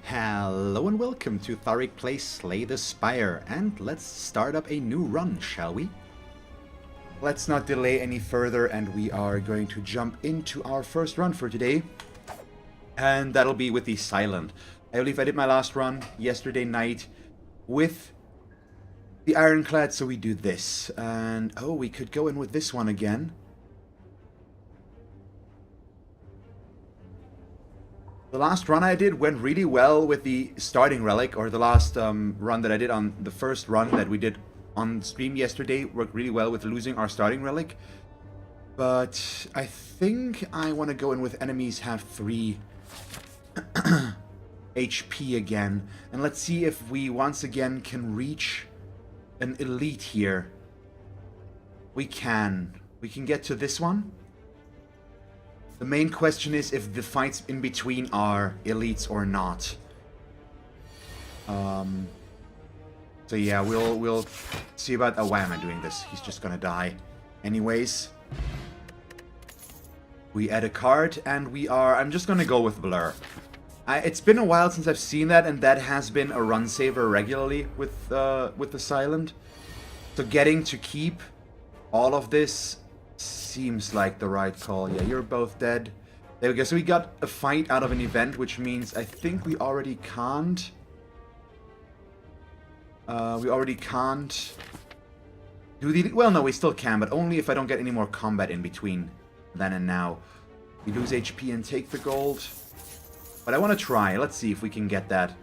Hello and welcome to Thalric plays Slay the Spire, and let's start up a new run, shall we? Let's not delay any further, and we are going to jump into our first run for today. And that'll be with the Silent. I believe I did my last run yesterday night with the Ironclad, so we do this. And, oh, we could go in with this one again. The last run I did went really well with the starting relic, or the last run that I did on the first run that we did on stream yesterday worked really well with losing our starting relic. But I think I want to go in with enemies have 3 HP again. And let's see if we once again can reach an elite here. We can. We can get to this one. The main question is if the fights in between are elites or not. So yeah, we'll see about... Oh, why am I doing this? He's just gonna die. Anyways. We add a card and we are... I'm just gonna go with Blur. It's been a while since I've seen that, and that has been a run saver regularly with the Silent. So getting to keep all of this seems like the right call. Yeah, you're both dead. There we go. So we got a fight out of an event, which means I think we already can't. We already can't do the... Well, no, we still can, but only if I don't get any more combat in between then and now. We lose HP and take the gold. But I want to try. Let's see if we can get that.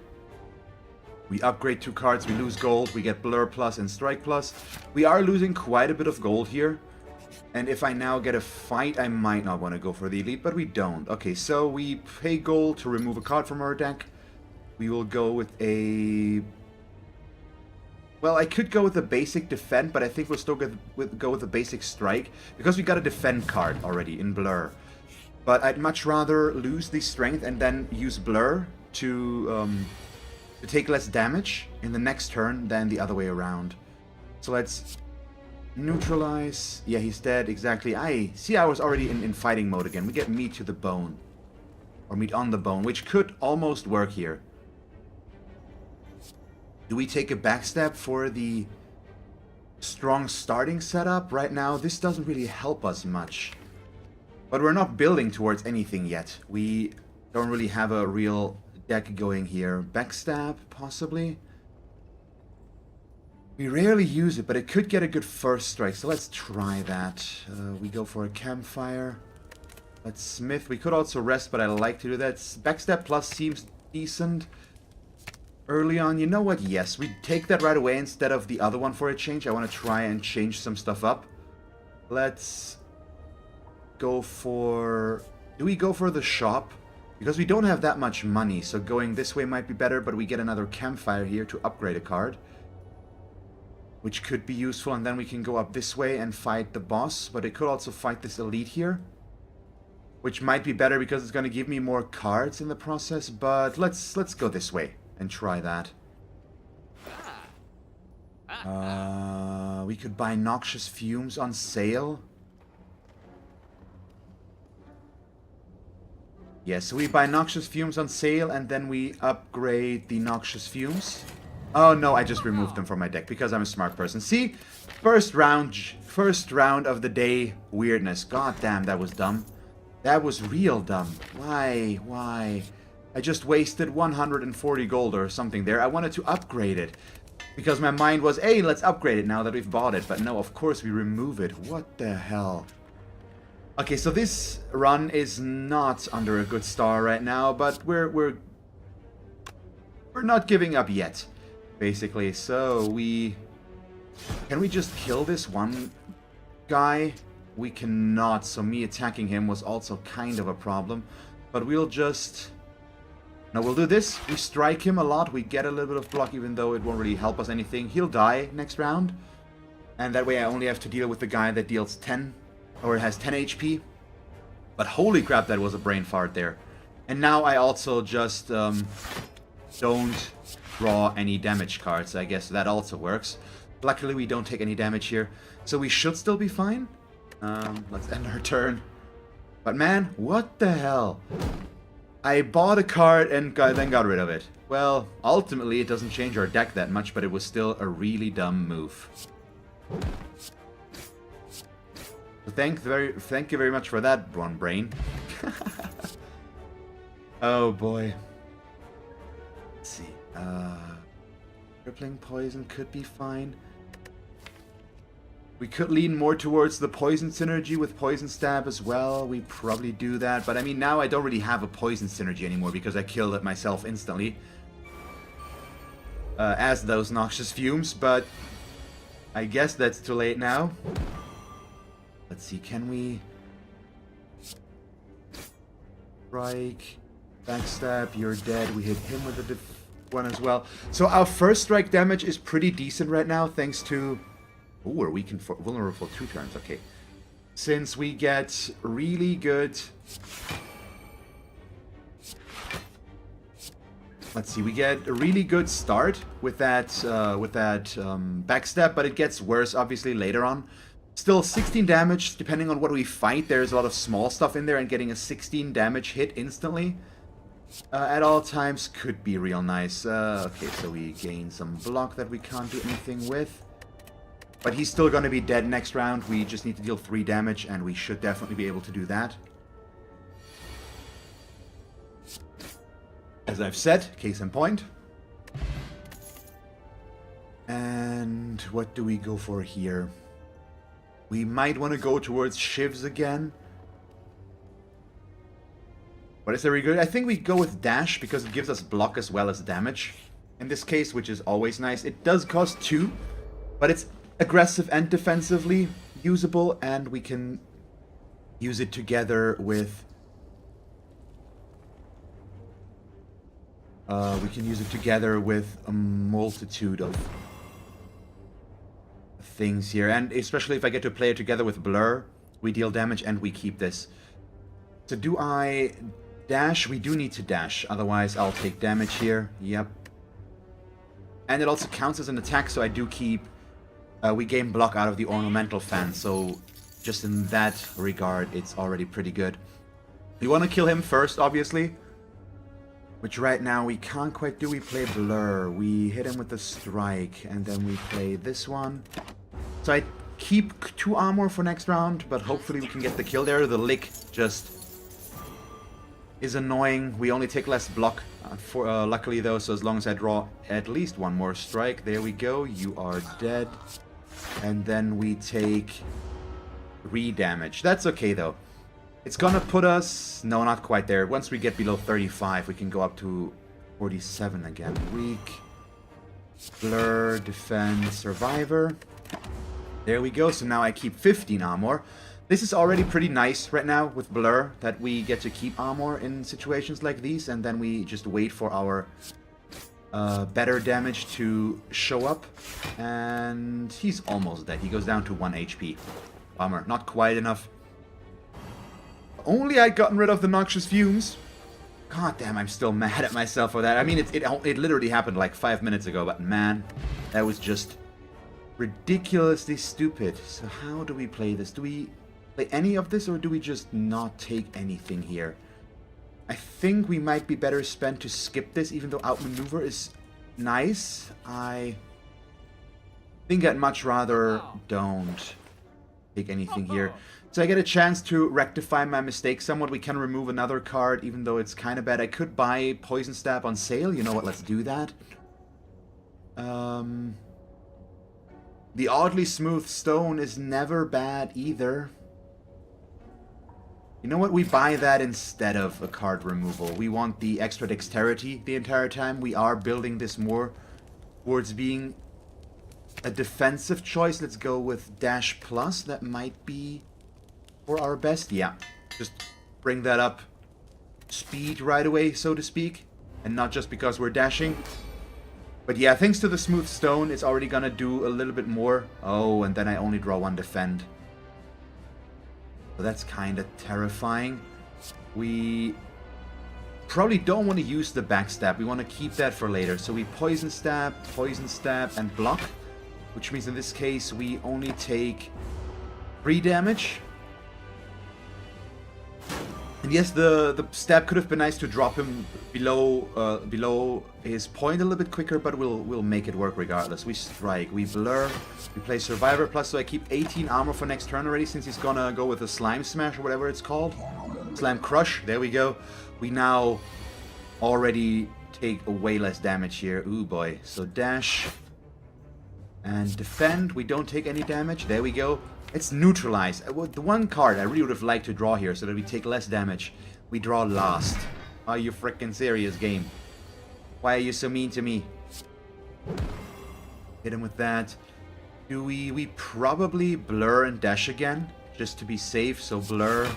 We upgrade 2 cards, we lose gold, we get Blur Plus and Strike Plus. We are losing quite a bit of gold here. And if I now get a fight, I might not want to go for the elite, but we don't. Okay, so we pay gold to remove a card from our deck. We will go with a... Well, I could go with a basic defend, but I think we'll still go with a basic strike, because we got a defend card already in Blur. But I'd much rather lose the strength and then use Blur to take less damage in the next turn than the other way around. So let's... neutralize. Yeah, he's dead. Exactly. I was already in fighting mode again. We get meat to the bone. Or meat on the bone, which could almost work here. Do we take a backstab for the strong starting setup? Right now, this doesn't really help us much. But we're not building towards anything yet. We don't really have a real deck going here. Backstab, possibly? We rarely use it, but it could get a good first strike, so let's try that. We go for a campfire. Let's smith. We could also rest, but I like to do that. Backstab plus seems decent early on. You know what? Yes, we take that right away instead of the other one for a change. I want to try and change some stuff up. Let's go for... Do we go for the shop? Because we don't have that much money, so going this way might be better, but we get another campfire here to upgrade a card, which could be useful, and then we can go up this way and fight the boss, but it could also fight this elite here, which might be better because it's going to give me more cards in the process, but let's go this way and try that. We could buy Noxious Fumes on sale. Yeah, so we buy Noxious Fumes on sale, and then we upgrade the Noxious Fumes. Oh no, I just removed them from my deck because I'm a smart person. See? First round of the day weirdness. God damn, that was dumb. That was real dumb. Why? I just wasted 140 gold or something there. I wanted to upgrade it because my mind was, hey, let's upgrade it now that we've bought it. But no, of course we remove it. What the hell? Okay, so this run is not under a good star right now, but we're not giving up yet. Basically, so can we just kill this one guy? We cannot, so me attacking him was also kind of a problem. But we'll just... No, we'll do this. We strike him a lot. We get a little bit of block, even though it won't really help us anything. He'll die next round. And that way I only have to deal with the guy that deals 10, or has 10 HP. But holy crap, that was a brain fart there. And now I also just don't draw any damage cards. I guess that also works. Luckily we don't take any damage here, so we should still be fine. Let's end our turn. But man, what the hell? I bought a card and then got rid of it. Well, ultimately it doesn't change our deck that much, but it was still a really dumb move. So thank you very much for that, One Brain. Oh boy. Let's see. Crippling poison could be fine. We could lean more towards the poison synergy with poison stab as well. We probably do that, but I mean now I don't really have a poison synergy anymore because I killed it myself instantly. As those noxious fumes, but I guess that's too late now. Let's see, can we strike, backstab, you're dead. We hit him with a one as well. So our first strike damage is pretty decent right now, thanks to... Oh, we're weak and vulnerable for 2 turns, okay. Since we get really good... Let's see, we get a really good start with that backstab, but it gets worse, obviously, later on. Still 16 damage, depending on what we fight. There's a lot of small stuff in there, and getting a 16 damage hit instantly at all times could be real nice. Okay, so we gain some block that we can't do anything with. But he's still going to be dead next round. We just need to deal 3 damage, and we should definitely be able to do that. As I've said, case in point. And what do we go for here? We might want to go towards shivs again. What is very good? I think we go with dash because it gives us block as well as damage. In this case, which is always nice. It does cost 2, but it's aggressive and defensively usable, and we can use it together with... a multitude of things here. And especially if I get to play it together with Blur, we deal damage and we keep this. So do I dash? We do need to dash, otherwise I'll take damage here. Yep. And it also counts as an attack, so I do keep... we gain block out of the ornamental fan, so just in that regard, it's already pretty good. We want to kill him first, obviously. Which right now we can't quite do. We play Blur, we hit him with the strike, and then we play this one. So I keep 2 armor for next round, but hopefully we can get the kill there. The lick just is annoying. We only take less block, luckily though, so as long as I draw at least 1 more strike. There we go, you are dead. And then we take 3 damage. That's okay though. It's gonna put us... No, not quite there. Once we get below 35, we can go up to 47 again. Weak. Blur, defend, survivor. There we go. So now I keep 15 armor. This is already pretty nice right now with Blur, that we get to keep armor in situations like these, and then we just wait for our better damage to show up. And he's almost dead. He goes down to 1 HP. Bummer. Not quite enough. Only I'd gotten rid of the noxious fumes. God damn, I'm still mad at myself for that. I mean, it literally happened like 5 minutes ago, but man, that was just ridiculously stupid. So how do we play this? Do we play any of this, or do we just not take anything here? I think we might be better spent to skip this, even though outmaneuver is nice. I think I'd much rather don't take anything here. So I get a chance to rectify my mistake somewhat. We can remove another card, even though it's kind of bad. I could buy Poison Stab on sale. You know what? Let's do that. The Oddly Smooth Stone is never bad either. You know what? We buy that instead of a card removal. We want the extra dexterity the entire time. We are building this more towards being a defensive choice. Let's go with Dash Plus. That might be... for our best, yeah. Just bring that up speed right away, so to speak. And not just because we're dashing. But yeah, thanks to the Smooth Stone, it's already gonna do a little bit more. Oh, and then I only draw 1 defend. So that's kind of terrifying. We probably don't want to use the backstab. We want to keep that for later. So we Poison Stab, and block. Which means in this case, we only take 3 damage. And yes, the stab could have been nice to drop him below his point a little bit quicker, but we'll make it work regardless. We strike, we blur, we play Survivor Plus, so I keep 18 armor for next turn already, since he's gonna go with a Slime Smash or whatever it's called. Slime Crush, there we go. We now already take way less damage here. Ooh boy. So dash and defend. We don't take any damage. There we go. It's neutralized. The one card I really would have liked to draw here so that we take less damage. We draw last. Are you freaking serious, game? Why are you so mean to me? Hit him with that. Do we probably blur and dash again, just to be safe. So blur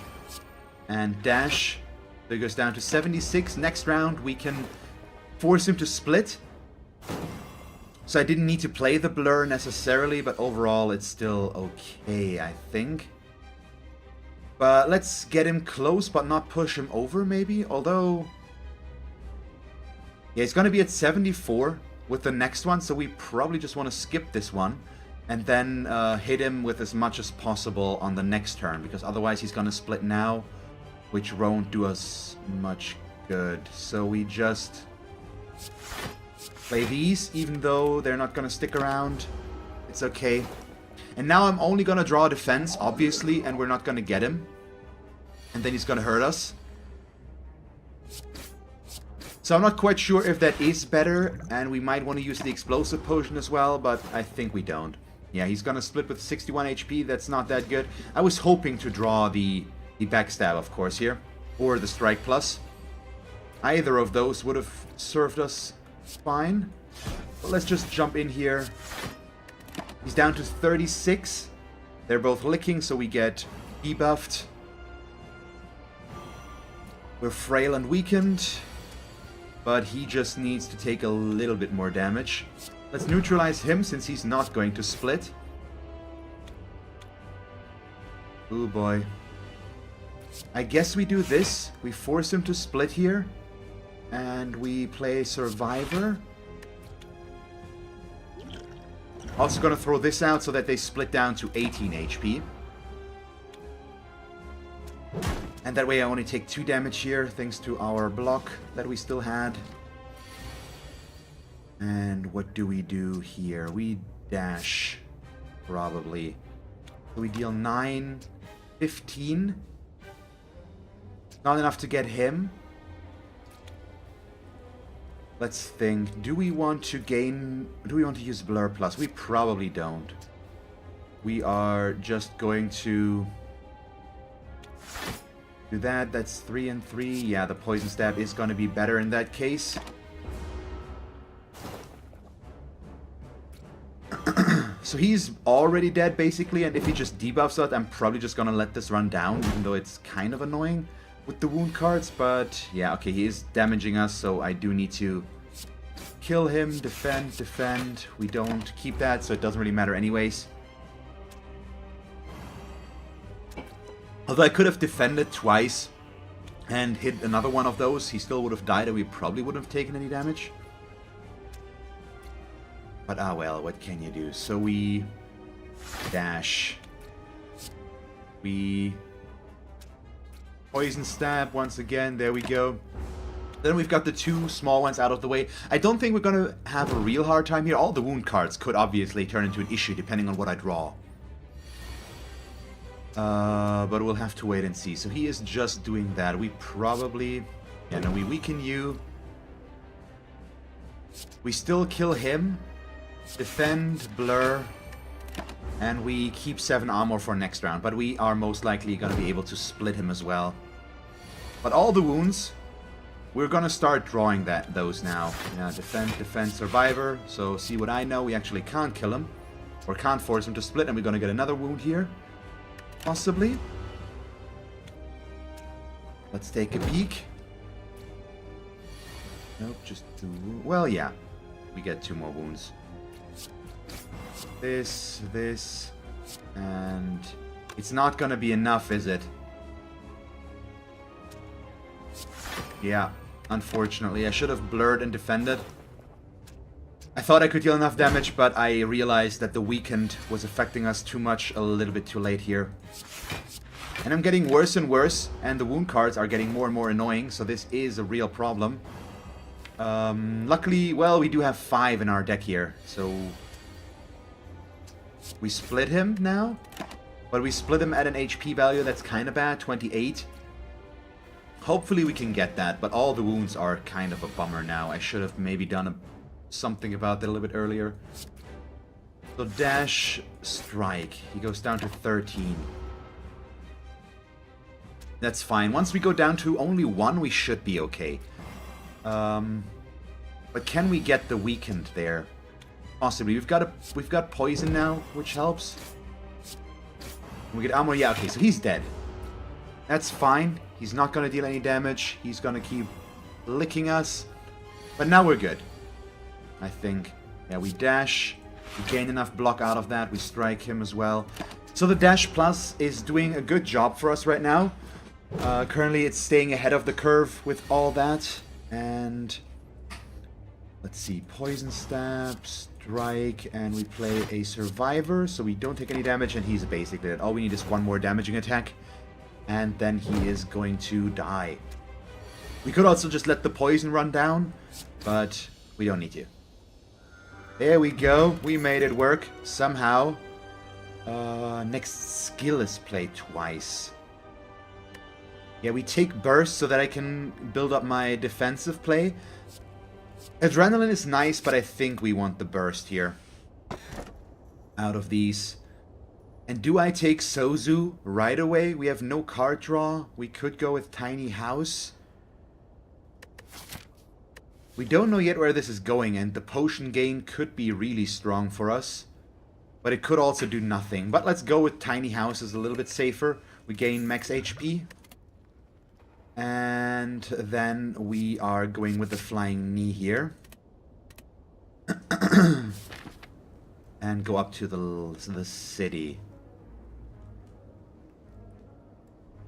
and dash. So it goes down to 76. Next round we can force him to split. So I didn't need to play the blur necessarily, but overall it's still okay, I think. But let's get him close, but not push him over, maybe? Although... yeah, he's gonna be at 74 with the next one, so we probably just want to skip this one. And then hit him with as much as possible on the next turn, because otherwise he's gonna split now, which won't do us much good. So we just... play these, even though they're not gonna stick around. It's okay. And now I'm only gonna draw a defense, obviously, and we're not gonna get him. And then he's gonna hurt us. So I'm not quite sure if that is better, and we might want to use the explosive potion as well, but I think we don't. Yeah, he's gonna split with 61 HP, that's not that good. I was hoping to draw the backstab, of course, here. Or the strike plus. Either of those would have served us fine. But let's just jump in here. He's down to 36. They're both licking, so we get debuffed. We're frail and weakened, but he just needs to take a little bit more damage. Let's neutralize him since he's not going to split. Ooh boy. I guess we do this. We force him to split here. And we play Survivor. Also gonna throw this out so that they split down to 18 HP. And that way I only take 2 damage here, thanks to our block that we still had. And what do we do here? We dash, probably. So we deal 9, 15. Not enough to get him. Let's think. Do we want to use Blur Plus? We probably don't. We are just going to do that. That's 3 and 3. Yeah, the Poison Stab is going to be better in that case. So he's already dead, basically, and if he just debuffs us, I'm probably just going to let this run down, even though it's kind of annoying with the wound cards, but yeah, okay, he is damaging us, so I do need to kill him, defend. We don't keep that, so it doesn't really matter anyways. Although I could have defended twice and hit another one of those, he still would have died and we probably wouldn't have taken any damage. But ah well, what can you do? So we dash. We Poison Stab once again, there we go. Then we've got the 2 small ones out of the way. I don't think we're going to have a real hard time here. All the wound cards could obviously turn into an issue depending on what I draw. But we'll have to wait and see. So he is just doing that. We probably... yeah, no, we weaken you. We still kill him. Defend, blur. And we keep 7 armor for next round. But we are most likely going to be able to split him as well. But all the wounds... we're gonna start drawing those now. Yeah, defend, survivor. So see what I know, we actually can't kill him. Or can't force him to split, and we're gonna get another wound here. Possibly. Let's take a peek. Nope, just 2 wounds. Well, yeah. We get 2 more wounds. This, and... it's not gonna be enough, is it? Yeah, unfortunately. I should have blurred and defended. I thought I could deal enough damage, but I realized that the weakened was affecting us too much a little bit too late here. And I'm getting worse and worse, and the wound cards are getting more and more annoying, so this is a real problem. Luckily, well, we do have 5 in our deck here, so... We split him now, but we split him at an HP value that's kind of bad, 28. Hopefully we can get that, but all the wounds are kind of a bummer now. I should have maybe done something about that a little bit earlier. So dash, strike. He goes down to 13. That's fine. Once we go down to only 1, we should be okay. But can we get the weakened there? Possibly. We've got poison now, which helps. We get armor. Yeah, okay, so he's dead. That's fine. He's not gonna deal any damage. He's gonna keep licking us. But now we're good, I think. Yeah, we dash. We gain enough block out of that. We strike him as well. So the dash plus is doing a good job for us right now. Currently it's staying ahead of the curve with all that. And let's see, poison stab, strike, and we play a survivor, so we don't take any damage, and he's basically dead. All we need is one more damaging attack, and then he is going to die. We could also just let the poison run down, but we don't need to. There we go, we made it work, somehow. Next skill is played twice. Yeah, we take burst so that I can build up my defensive play. Adrenaline is nice, but I think we want the burst here. Out of these. And do I take Sozu right away? We have no card draw. We could go with Tiny House. We don't know yet where this is going, and the potion gain could be really strong for us. But it could also do nothing. But let's go with Tiny House, is a little bit safer. We gain max HP. And then we are going with the Flying Knee here. And go up to the city.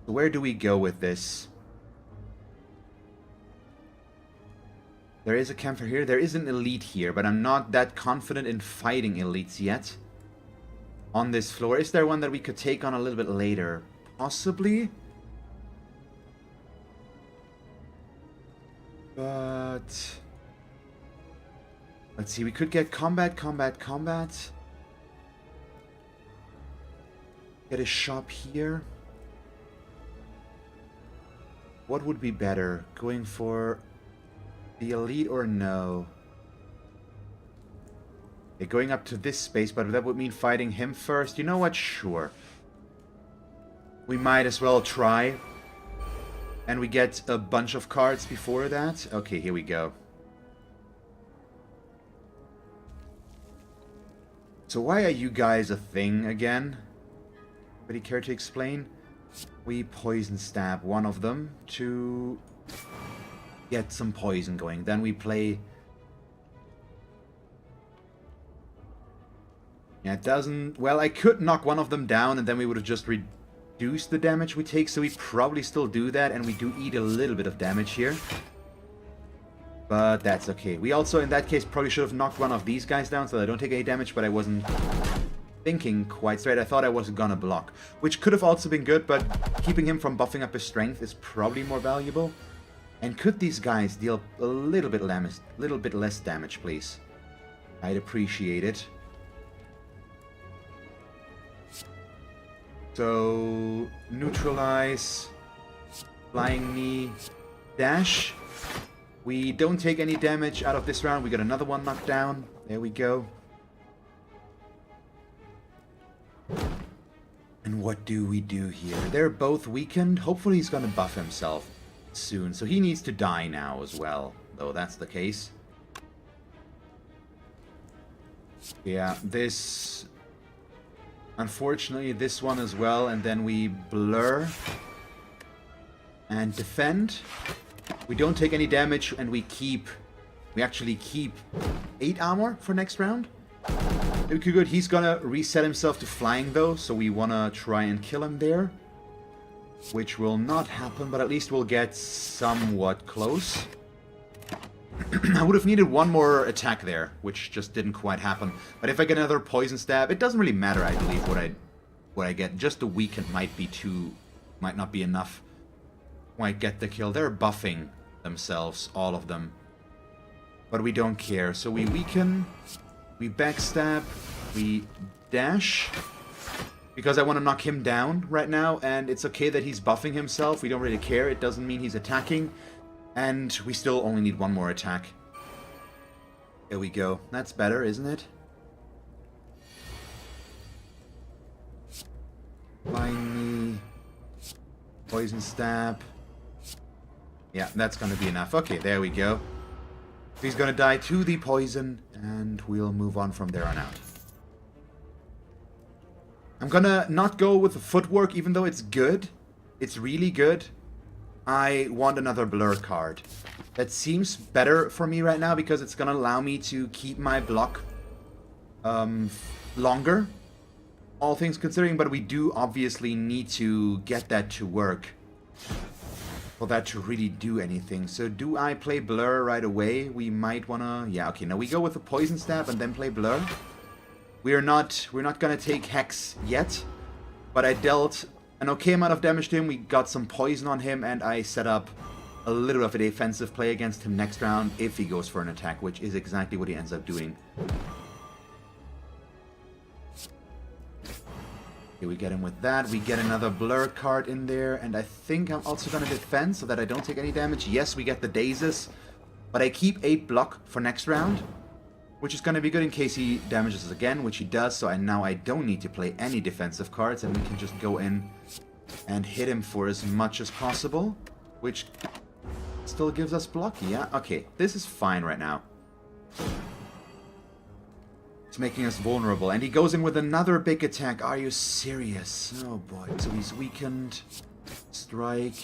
Where do we go with this? There is a camper here. There is an elite here, but I'm not that confident in fighting elites yet. On this floor. Is there one that we could take on a little bit later? Possibly. But let's see, we could get combat. Get a shop here. What would be better? Going for the elite or no? Yeah, going up to this space, but that would mean fighting him first. You know what? Sure. We might as well try. And we get a bunch of cards before that. Okay, here we go. So why are you guys a thing again? Anybody care to explain? We poison stab one of them to get some poison going. Then we play... Yeah, it doesn't... Well, I could knock one of them down and then we would have just reduce the damage we take, so we probably still do that, and we do eat a little bit of damage here. But that's okay. We also, in that case, probably should have knocked one of these guys down so that I don't take any damage, but I wasn't thinking quite straight. I thought I was gonna block, which could have also been good, but keeping him from buffing up his strength is probably more valuable. And could these guys deal a little bit less damage, please? I'd appreciate it. So, neutralize, Flying Knee, dash. We don't take any damage out of this round. We got another one knocked down. There we go. And what do we do here? They're both weakened. Hopefully he's going to buff himself soon. So he needs to die now as well, though that's the case. Yeah, this... Unfortunately, this one as well, and then we blur and defend. We don't take any damage, and we actually keep 8 armor for next round. Okay, good. He's gonna reset himself to flying though, so we wanna try and kill him there. Which will not happen, but at least we'll get somewhat close. I would have needed one more attack there, which just didn't quite happen. But if I get another poison stab, it doesn't really matter, I believe, what I get. Just the weakened might be too Might not be enough. Might get the kill. They're buffing themselves, all of them. But we don't care. So we weaken, we backstab, we dash. Because I want to knock him down right now, and it's okay that he's buffing himself. We don't really care. It doesn't mean he's attacking. And we still only need one more attack. There we go. That's better, isn't it? Flying knee. Poison stab. Yeah, that's going to be enough. Okay, there we go. He's going to die to the poison, and we'll move on from there on out. I'm gonna not go with the footwork, even though it's good. It's really good. I want another blur card. That seems better for me right now, because it's gonna allow me to keep my block longer. All things considering, but we do obviously need to get that to work. For that to really do anything. So do I play blur right away? We might wanna... Yeah, okay, now we go with the poison stab and then play blur. We're not gonna take Hex yet, but I dealt an okay amount of damage to him. We got some poison on him, and I set up a little of a defensive play against him next round if he goes for an attack, which is exactly what he ends up doing. Okay, we get him with that. We get another blur card in there, and I think I'm also gonna defend so that I don't take any damage. Yes, we get the dazes, but I keep 8 block for next round. Which is going to be good in case he damages us again, which he does. So now I don't need to play any defensive cards, and we can just go in and hit him for as much as possible. Which still gives us block. Yeah, okay. This is fine right now. It's making us vulnerable. And he goes in with another big attack. Are you serious? Oh boy. So he's weakened. Strike.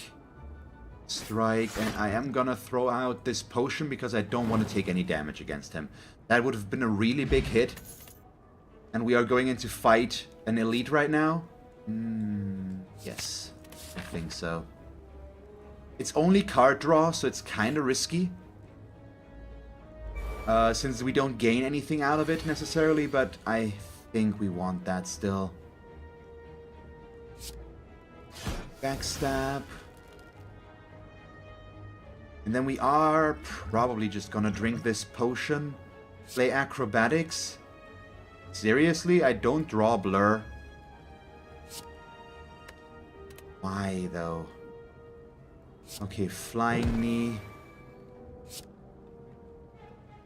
Strike. And I am going to throw out this potion because I don't want to take any damage against him. That would have been a really big hit. And we are going in to fight an elite right now? Yes, I think so. It's only card draw, so it's kind of risky. Since we don't gain anything out of it necessarily, but I think we want that still. Backstab. And then we are probably just gonna drink this potion. Play acrobatics. Seriously? I don't draw blur. Why though? Okay, flying knee.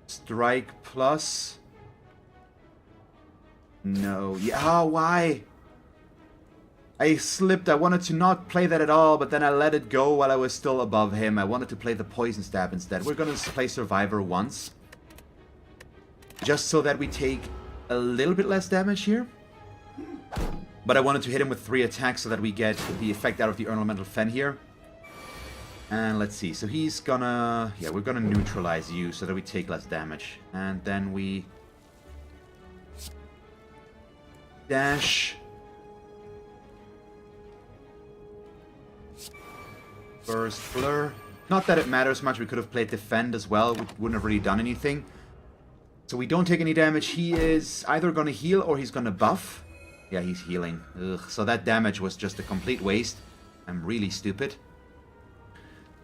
Strike plus. No. Yeah, why? I slipped. I wanted to not play that at all, but then I let it go while I was still above him. I wanted to play the poison stab instead. We're gonna play survivor once. Just so that we take a little bit less damage here. But I wanted to hit him with 3 attacks so that we get the effect out of the Ornamental Fen here. And let's see. So he's gonna... Yeah, we're gonna neutralize you so that we take less damage. And then we... dash. Burst blur. Not that it matters much. We could have played defend as well. We wouldn't have really done anything. So we don't take any damage. He is either going to heal or he's going to buff. Yeah, he's healing. Ugh. So that damage was just a complete waste. I'm really stupid.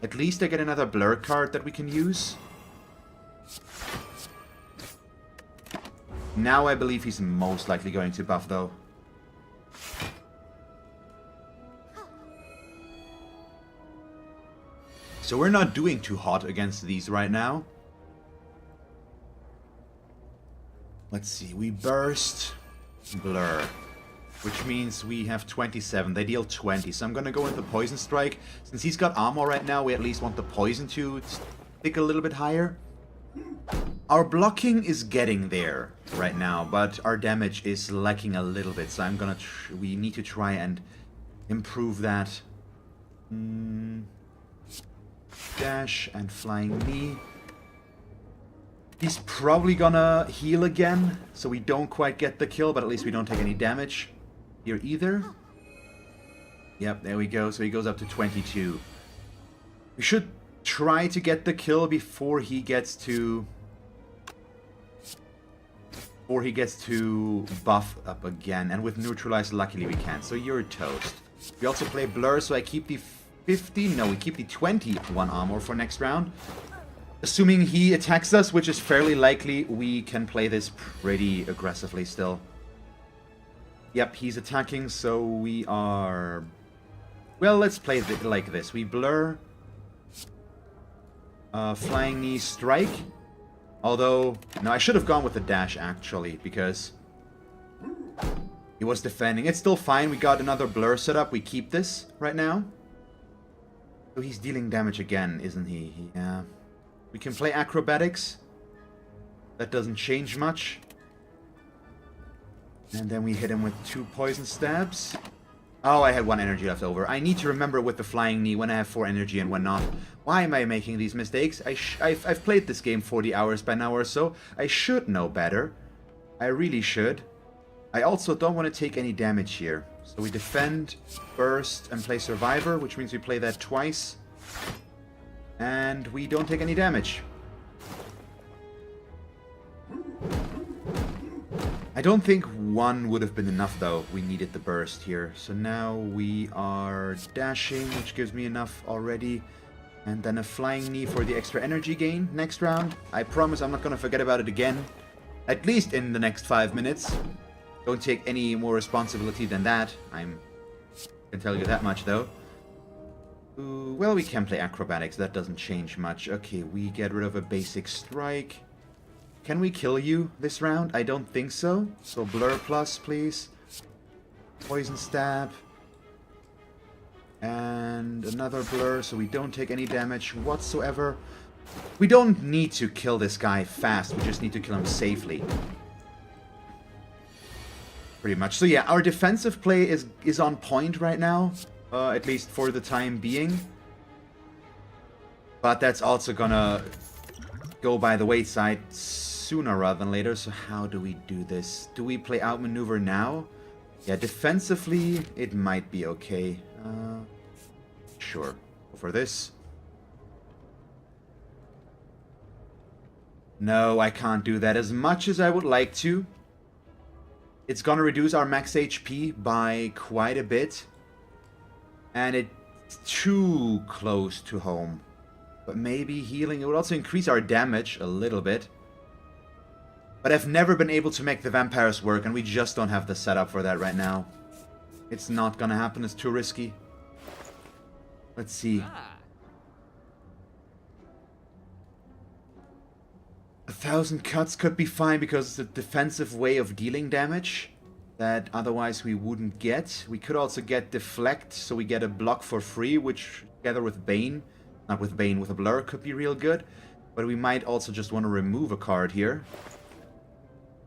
At least I get another blur card that we can use. Now I believe he's most likely going to buff though. So we're not doing too hot against these right now. Let's see, we burst blur, which means we have 27. They deal 20, so I'm gonna go with the poison strike. Since he's got armor right now, we at least want the poison to stick a little bit higher. Our blocking is getting there right now, but our damage is lacking a little bit, so I'm gonna we need to try and improve that. Dash and flying knee. He's probably gonna heal again, so we don't quite get the kill, but at least we don't take any damage here either. Yep, there we go. So he goes up to 22. We should try to get the kill before he gets to... buff up again. And with neutralize, luckily we can. So you're toast. We also play Blur, so I keep the 50. No, we keep the 21 armor for next round. Assuming he attacks us, which is fairly likely, we can play this pretty aggressively still. Yep, he's attacking, so we are... Well, let's play it like this. We Blur. Flying Knee Strike. Although, no, I should have gone with the dash, actually, because he was defending. It's still fine. We got another Blur set up. We keep this right now. So he's dealing damage again, isn't he? Yeah. We can play Acrobatics. That doesn't change much. And then we hit him with 2 poison stabs. Oh, I had 1 energy left over. I need to remember with the Flying Knee when I have 4 energy and when not. Why am I making these mistakes? I've played this game 40 hours by now or so. I should know better. I really should. I also don't want to take any damage here. So we defend, burst, and play Survivor, which means we play that twice. And we don't take any damage. I don't think 1 would have been enough, though. We needed the burst here. So now we are dashing, which gives me enough already. And then a Flying Knee for the extra energy gain next round. I promise I'm not going to forget about it again. At least in the next 5 minutes. Don't take any more responsibility than that. I can tell you that much, though. Ooh, well, we can play Acrobatics. That doesn't change much. Okay, we get rid of a basic strike. Can we kill you this round? I don't think so. So Blur plus, please. Poison Stab. And another Blur, so we don't take any damage whatsoever. We don't need to kill this guy fast. We just need to kill him safely. Pretty much. So yeah, our defensive play is on point right now. At least for the time being. But that's also gonna go by the wayside sooner rather than later. So how do we do this? Do we play outmaneuver now? Yeah, defensively it might be okay. Sure. Go for this. No, I can't do that as much as I would like to. It's gonna reduce our max HP by quite a bit. And it's too close to home. But maybe healing. It would also increase our damage a little bit. But I've never been able to make the vampires work, and we just don't have the setup for that right now. It's not gonna happen. It's too risky. Let's see. 1,000 cuts could be fine because it's a defensive way of dealing damage that otherwise we wouldn't get. We could also get Deflect, so we get a block for free, which together with Bane, not with Bane, with a Blur could be real good. But we might also just want to remove a card here.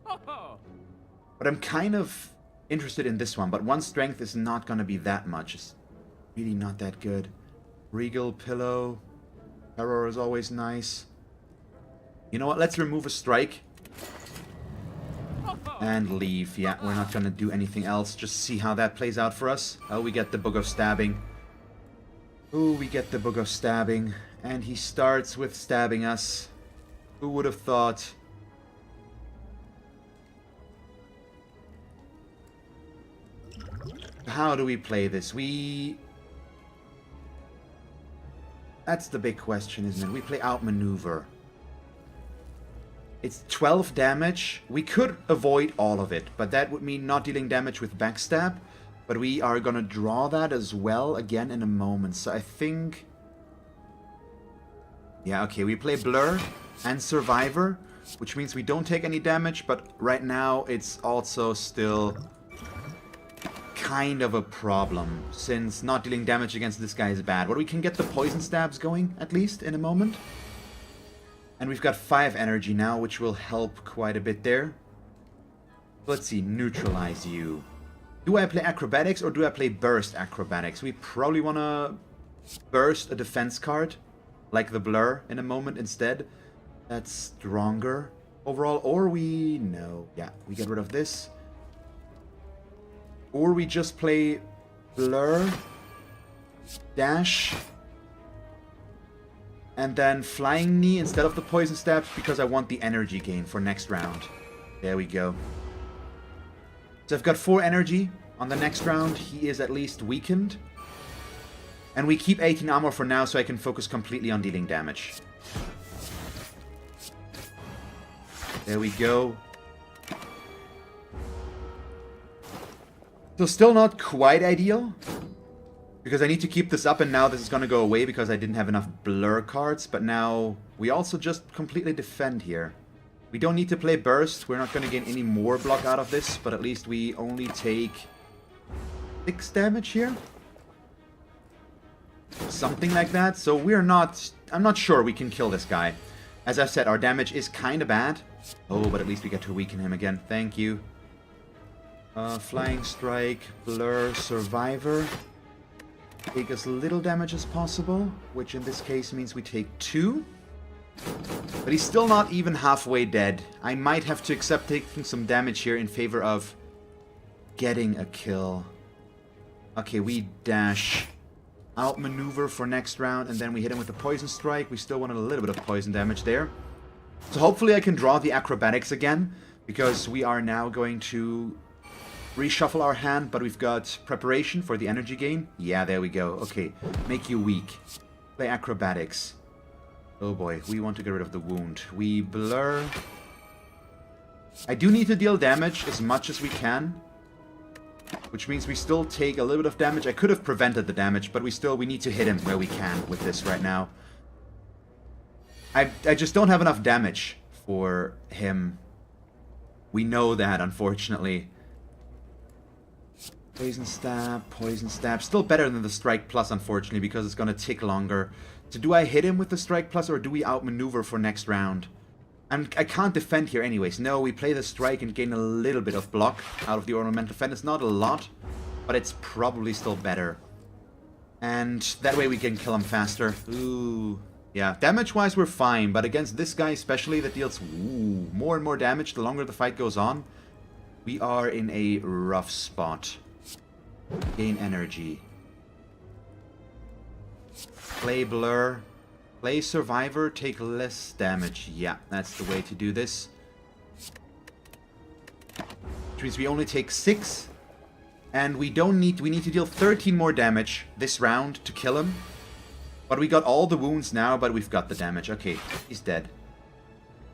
But I'm kind of interested in this one, but 1 strength is not going to be that much. It's really not that good. Regal Pillow. Terror is always nice. You know what, let's remove a strike. And leave. Yeah, we're not going to do anything else. Just see how that plays out for us. Oh, we get the Book of Stabbing. Oh, we get the Book of Stabbing. And he starts with stabbing us. Who would have thought? How do we play this? That's the big question, isn't it? We play outmaneuver. It's 12 damage. We could avoid all of it, but that would mean not dealing damage with backstab. But we are gonna draw that as well again in a moment. So I think... Yeah, okay, we play Blur and Survivor, which means we don't take any damage, but right now it's also still kind of a problem, since not dealing damage against this guy is bad. But we can get the poison stabs going, at least, in a moment. And we've got 5 energy now, which will help quite a bit there. Let's see, neutralize you. Do I play acrobatics or do I play burst acrobatics? We probably want to burst a defense card, like the Blur, in a moment instead. That's stronger overall. Or we... No. Yeah, we get rid of this. Or we just play Blur, dash, and then Flying Knee instead of the poison stabs because I want the energy gain for next round. There we go. So I've got 4 energy. On the next round, he is at least weakened. And we keep 18 armor for now, so I can focus completely on dealing damage. There we go. So still not quite ideal. Because I need to keep this up, and now this is going to go away because I didn't have enough blur cards. But now we also just completely defend here. We don't need to play burst. We're not going to gain any more block out of this. But at least we only take 6 damage here. Something like that. So we're not... I'm not sure we can kill this guy. As I said, our damage is kind of bad. Oh, but at least we get to weaken him again. Thank you. Flying Strike, Blur, Survivor. Take as little damage as possible, which in this case means we take 2. But he's still not even halfway dead. I might have to accept taking some damage here in favor of getting a kill. Okay, we dash. Outmaneuver for next round, and then we hit him with the Poison Strike. We still wanted a little bit of poison damage there. So hopefully I can draw the acrobatics again, because we are now going to reshuffle our hand, but we've got preparation for the energy gain. Yeah, there we go. Okay, make you weak. Play acrobatics. Oh boy, we want to get rid of the wound. We blur. I do need to deal damage as much as we can, which means we still take a little bit of damage. I could have prevented the damage, but we need to hit him where we can with this right now. I just don't have enough damage for him. We know that, unfortunately. Poison Stab. Still better than the Strike Plus, unfortunately, because it's going to tick longer. So do I hit him with the Strike Plus, or do we outmaneuver for next round? I can't defend here anyways. No, we play the Strike and gain a little bit of block out of the Ornamental Defense. It's not a lot, but it's probably still better. And that way we can kill him faster. Ooh. Yeah, damage-wise we're fine, but against this guy especially that deals more and more damage the longer the fight goes on, we are in a rough spot. Gain energy. Play Blur. Play Survivor, take less damage. Yeah, that's the way to do this. Which means we only take 6. And we need to deal 13 more damage this round to kill him. But we got all the wounds now, but we've got the damage. Okay, he's dead.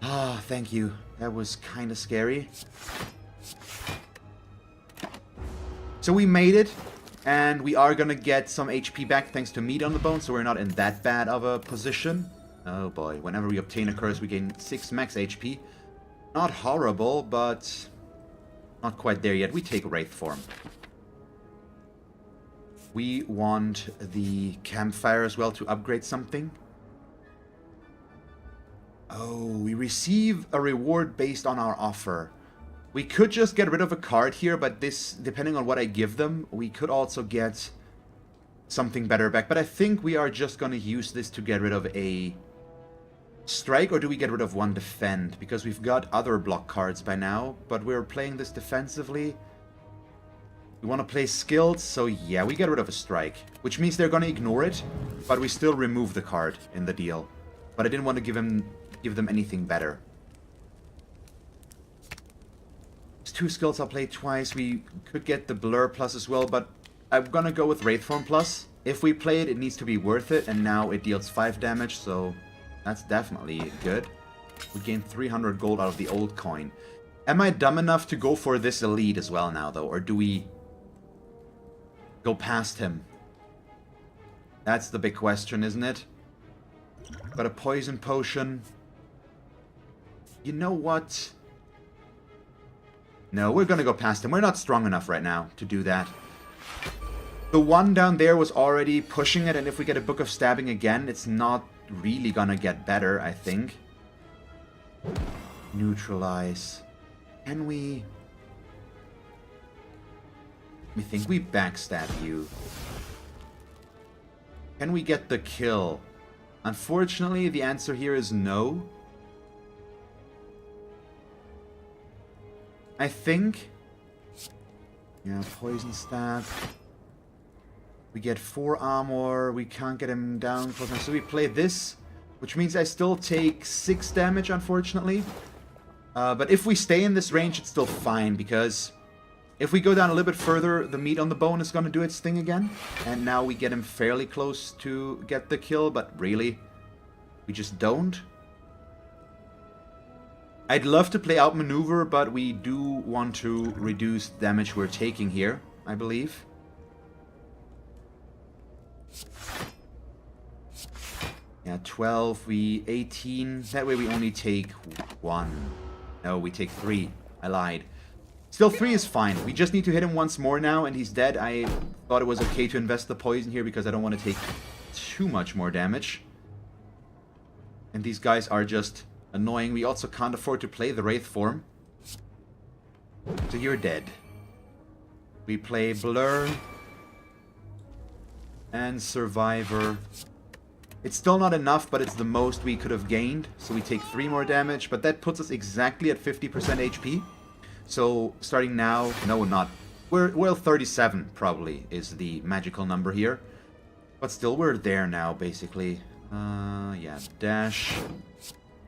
Ah, thank you. That was kind of scary. So we made it. And we are going to get some HP back thanks to Meat on the Bone, so we're not in that bad of a position. Oh boy, whenever we obtain a curse, we gain 6 max HP. Not horrible, but not quite there yet. We take Wraith form. We want the Campfire as well to upgrade something. Oh, we receive a reward based on our offer. We could just get rid of a card here, but this, depending on what I give them, we could also get something better back. But I think we are just going to use this to get rid of a strike, or do we get rid of one defend? Because we've got other block cards by now, but we're playing this defensively. We want to play skilled, so yeah, we get rid of a strike. Which means they're going to ignore it, but we still remove the card in the deal. But I didn't want to give them anything better. 2 skills I'll play twice. We could get the Blur Plus as well, but I'm gonna go with Wraith Form Plus. If we play it, it needs to be worth it, and now it deals 5 damage, so that's definitely good. We gain 300 gold out of the old coin. Am I dumb enough to go for this elite as well now, though, or do we go past him? That's the big question, isn't it? Got a Poison Potion. You know what? No, we're going to go past him. We're not strong enough right now to do that. The one down there was already pushing it, and if we get a Book of Stabbing again, it's not really going to get better, I think. Neutralize. Can we... I think we backstab you. Can we get the kill? Unfortunately, the answer here is no. I think... Yeah, Poison Stab. We get 4 armor. We can't get him down. So we play this, which means I still take 6 damage, unfortunately. But if we stay in this range, it's still fine, because If we go down a little bit further, the meat on the bone is going to do its thing again. And now we get him fairly close to get the kill, but really, we just don't. I'd love to play outmaneuver, but we do want to reduce damage we're taking here, I believe. Yeah, 12, we 18. That way we only take 1. No, we take 3. I lied. Still, 3 is fine. We just need to hit him once more now, and he's dead. I thought it was okay to invest the poison here because I don't want to take too much more damage. And these guys are just annoying. We also can't afford to play the Wraith form. So you're dead. We play Blur and Survivor. It's still not enough, but it's the most we could have gained. So we take 3 more damage, but that puts us exactly at 50% HP. So, starting now, no, not. We're 37, probably, is the magical number here. But still, we're there now, basically. Yeah, dash,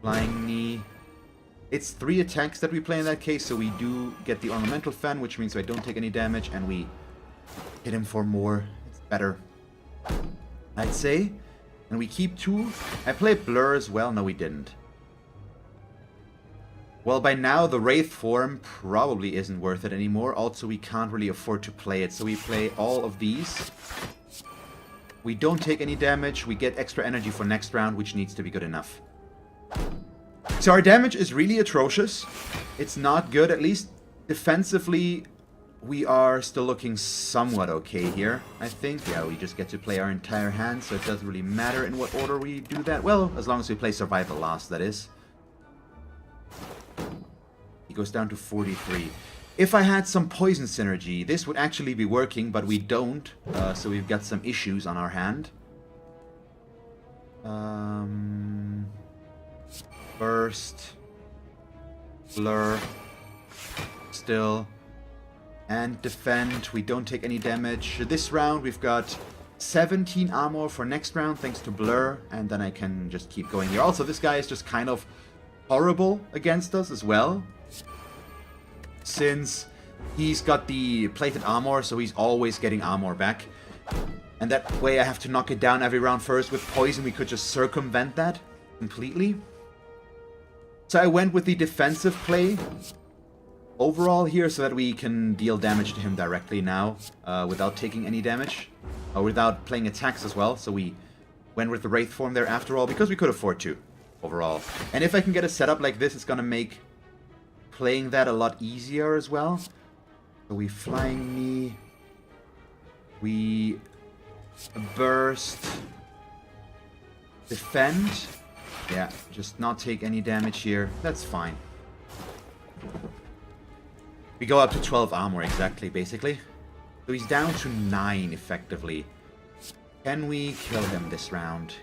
flying knee. It's 3 attacks that we play in that case, so we do get the ornamental fan, which means I don't take any damage, and we hit him for more. It's better, I'd say. And we keep 2. I played Blur as well. No, we didn't. Well, by now, the Wraith form probably isn't worth it anymore. Also, we can't really afford to play it, so we play all of these. We don't take any damage. We get extra energy for next round, which needs to be good enough. So our damage is really atrocious. It's not good. At least defensively, we are still looking somewhat okay here, I think. Yeah, we just get to play our entire hand, so it doesn't really matter in what order we do that. Well, as long as we play Survival last, that is. Goes down to 43. If I had some poison synergy, this would actually be working, but we don't, so we've got some issues on our hand. Burst, Blur, still, and defend. We don't take any damage. This round we've got 17 armor for next round thanks to Blur, and then I can just keep going here. Also, this guy is just kind of horrible against us as well, since he's got the plated armor, so he's always getting armor back. And that way I have to knock it down every round first. With poison, we could just circumvent that completely. So I went with the defensive play overall here, so that we can deal damage to him directly now, without taking any damage, or without playing attacks as well. So we went with the Wraith form there after all, because we could afford to, overall. And if I can get a setup like this, it's gonna make playing that a lot easier as well. So we flying knee, we burst, defend. Yeah, just not take any damage here. That's fine. We go up to 12 armor exactly, basically. So he's down to 9 effectively. Can we kill him this round?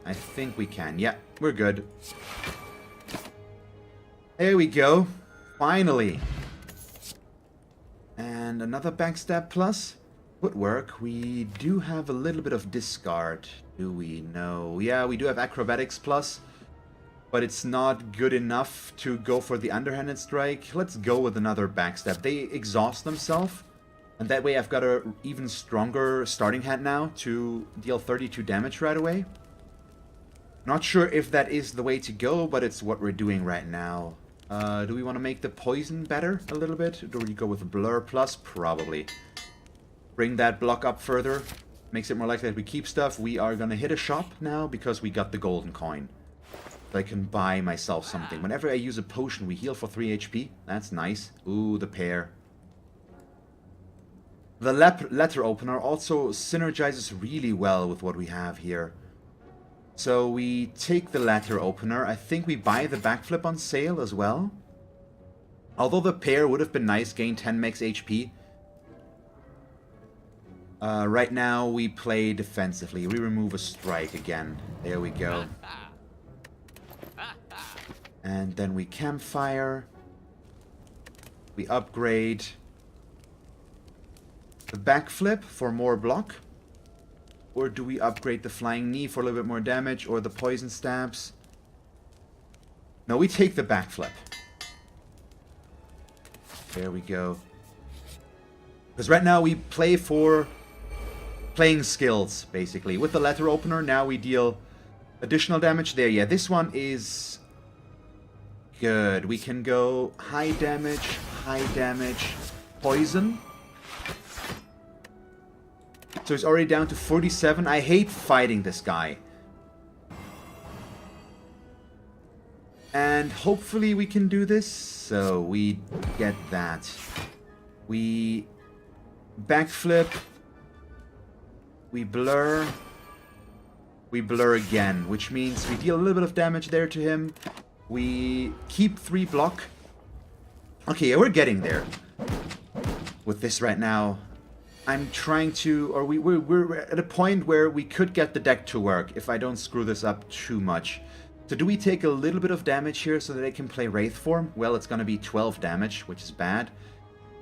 I think we can. Yeah, we're good. There we go. Finally. And another backstab plus. Would work. We do have a little bit of discard. Do we? No. Yeah, we do have acrobatics plus. But it's not good enough to go for the underhanded strike. Let's go with another backstab. They exhaust themselves. And that way I've got an even stronger starting hand now to deal 32 damage right away. Not sure if that is the way to go, but it's what we're doing right now. Do we want to make the poison better a little bit? Do we go with Blur plus? Probably. Bring that block up further. Makes it more likely that we keep stuff. We are going to hit a shop now because we got the golden coin. So I can buy myself something. Whenever I use a potion, we heal for 3 HP. That's nice. Ooh, the pear. The letter opener also synergizes really well with what we have here. So we take the letter opener. I think we buy the backflip on sale as well. Although the pear would have been nice, gain 10 max HP. Right now we play defensively. We remove a strike again. There we go. And then we campfire. We upgrade the backflip for more block. Or do we upgrade the flying knee for a little bit more damage, or the poison stabs? No, we take the backflip. There we go. Because right now we play for playing skills, basically. With the letter opener, now we deal additional damage there. Yeah, this one is good. We can go high damage, poison. So he's already down to 47. I hate fighting this guy. And hopefully we can do this. So we get that. We backflip. We blur. We blur again, which means we deal a little bit of damage there to him. We keep 3 block. Okay, yeah, we're getting there. With this right now. I'm trying to, or we're at a point where we could get the deck to work if I don't screw this up too much. So do we take a little bit of damage here so that they can play Wraith form? Well, it's going to be 12 damage, which is bad.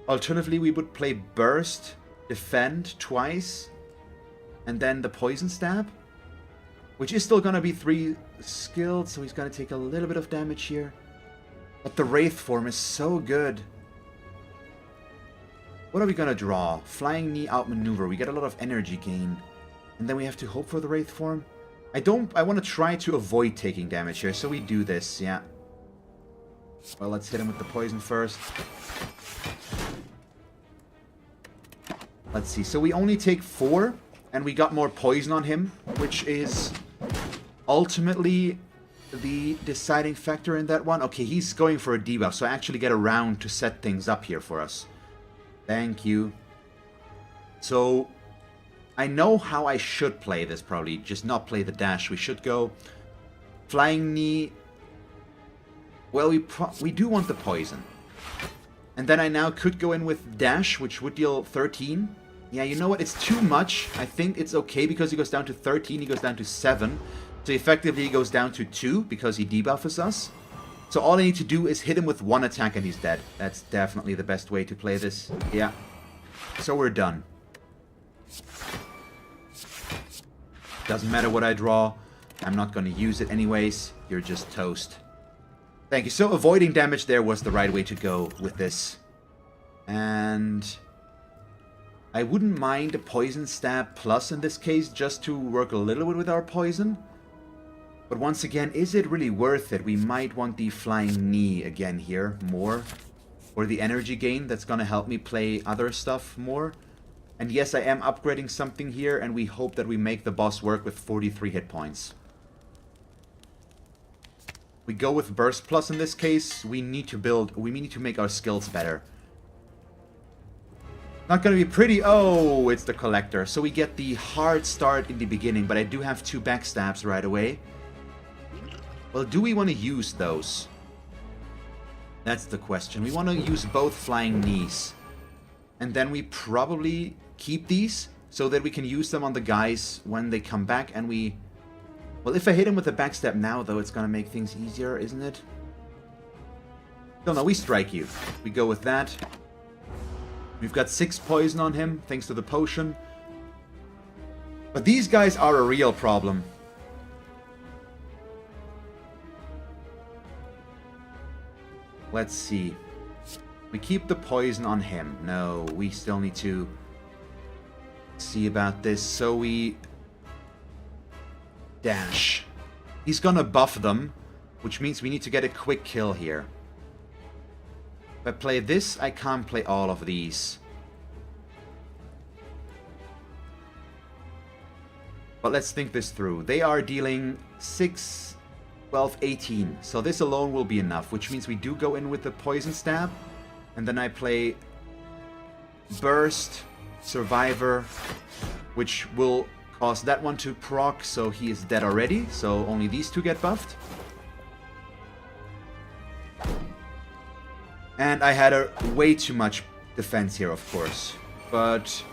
Alternatively, we would play Burst, Defend twice, and then the Poison Stab, which is still going to be 3 skilled, so he's going to take a little bit of damage here. But the Wraith form is so good. What are we going to draw? Flying Knee outmaneuver. We get a lot of energy gain. And then we have to hope for the Wraith form. I want to try to avoid taking damage here, so we do this, yeah. Well, let's hit him with the poison first. Let's see. So we only take 4, and we got more poison on him, which is ultimately the deciding factor in that one. Okay, he's going for a debuff, so I actually get around to set things up here for us. Thank you. So, I know how I should play this, probably. Just not play the dash. We should go Flying Knee. Well, we do want the poison. And then I now could go in with dash, which would deal 13. Yeah, you know what? It's too much. I think it's okay because he goes down to 13. He goes down to 7. So effectively he goes down to 2 because he debuffs us. So all I need to do is hit him with 1 attack and he's dead. That's definitely the best way to play this. Yeah. So we're done. Doesn't matter what I draw. I'm not going to use it anyways. You're just toast. Thank you. So avoiding damage there was the right way to go with this. And I wouldn't mind a poison stab plus in this case, just to work a little bit with our poison. But once again, is it really worth it? We might want the Flying Knee again here more. Or the energy gain that's going to help me play other stuff more. And yes, I am upgrading something here, and we hope that we make the boss work with 43 hit points. We go with Burst Plus in this case. We need to make our skills better. Not going to be pretty. Oh, it's the Collector. So we get the hard start in the beginning, but I do have 2 backstabs right away. Well, do we want to use those? That's the question. We want to use both Flying Knees. And then we probably keep these so that we can use them on the guys when they come back and we... Well, if I hit him with a backstab now, though, it's going to make things easier, isn't it? No, we strike you. We go with that. We've got 6 poison on him, thanks to the potion. But these guys are a real problem. Let's see. We keep the poison on him. No, we still need to see about this. So we dash. He's gonna buff them, which means we need to get a quick kill here. If I play this, I can't play all of these. But let's think this through. They are dealing 6... 12, 18. So this alone will be enough, which means we do go in with the Poison Stab. And then I play Burst, Survivor, which will cause that one to proc, so he is dead already. So only these 2 get buffed. And I had way too much defense here, of course. But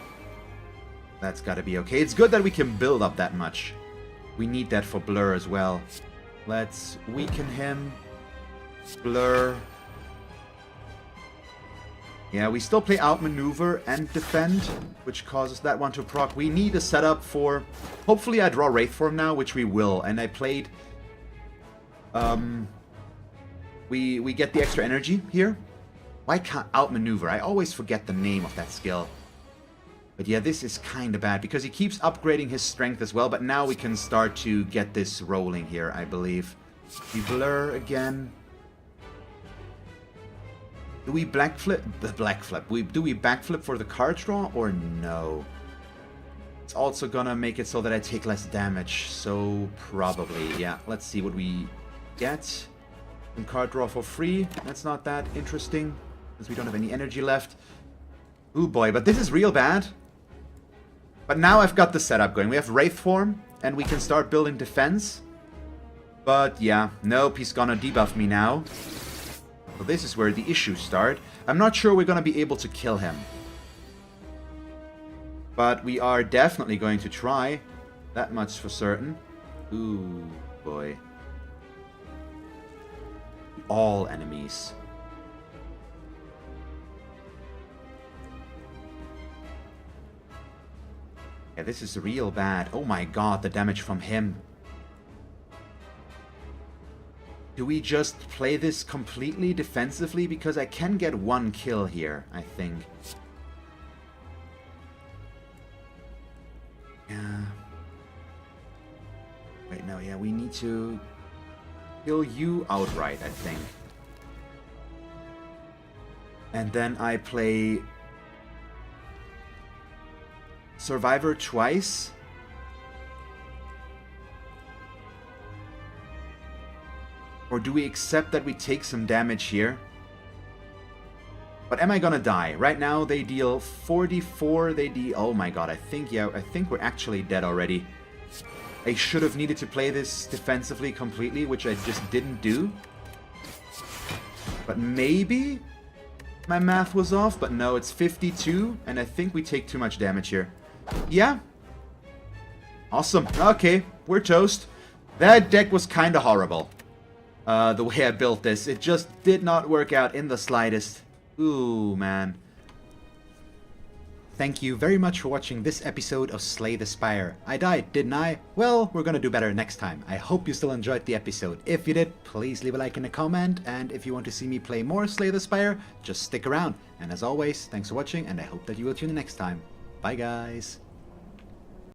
that's gotta be okay. It's good that we can build up that much. We need that for Blur as well. Let's weaken him. Blur. Yeah, we still play outmaneuver and defend, which causes that one to proc. We need a setup for... Hopefully I draw Wraith Form now, which we will. And I played... We get the extra energy here. Why can't outmaneuver? I always forget the name of that skill. But yeah, this is kind of bad because he keeps upgrading his strength as well. But now we can start to get this rolling here, I believe. We blur again. Do we backflip? Do we backflip for the card draw or no? It's also gonna make it so that I take less damage. So probably, yeah. Let's see what we get. Some card draw for free. That's not that interesting because we don't have any energy left. Ooh boy, but this is real bad. But now I've got the setup going. We have Wraith Form, and we can start building defense. But yeah, nope, he's gonna debuff me now. So this is where the issues start. I'm not sure we're gonna be able to kill him. But we are definitely going to try. That much for certain. Ooh, boy. All enemies. Yeah, this is real bad. Oh my god, the damage from him. Do we just play this completely defensively? Because I can get one kill here, I think. Yeah. Wait, no, yeah, we need to kill you outright, I think. And then I play Survivor twice. Or do we accept that we take some damage here? But am I gonna die? Right now they deal 44, they deal... Oh my god, I think we're actually dead already. I should have needed to play this defensively completely, which I just didn't do. But maybe my math was off, but no, it's 52, and I think we take too much damage here. Yeah. Awesome. Okay, we're toast. That deck was kind of horrible. The way I built this. It just did not work out in the slightest. Ooh, man. Thank you very much for watching this episode of Slay the Spire. I died, didn't I? Well, we're gonna do better next time. I hope you still enjoyed the episode. If you did, please leave a like and a comment. And if you want to see me play more Slay the Spire, just stick around. And as always, thanks for watching, and I hope that you will tune in next time. Bye, guys.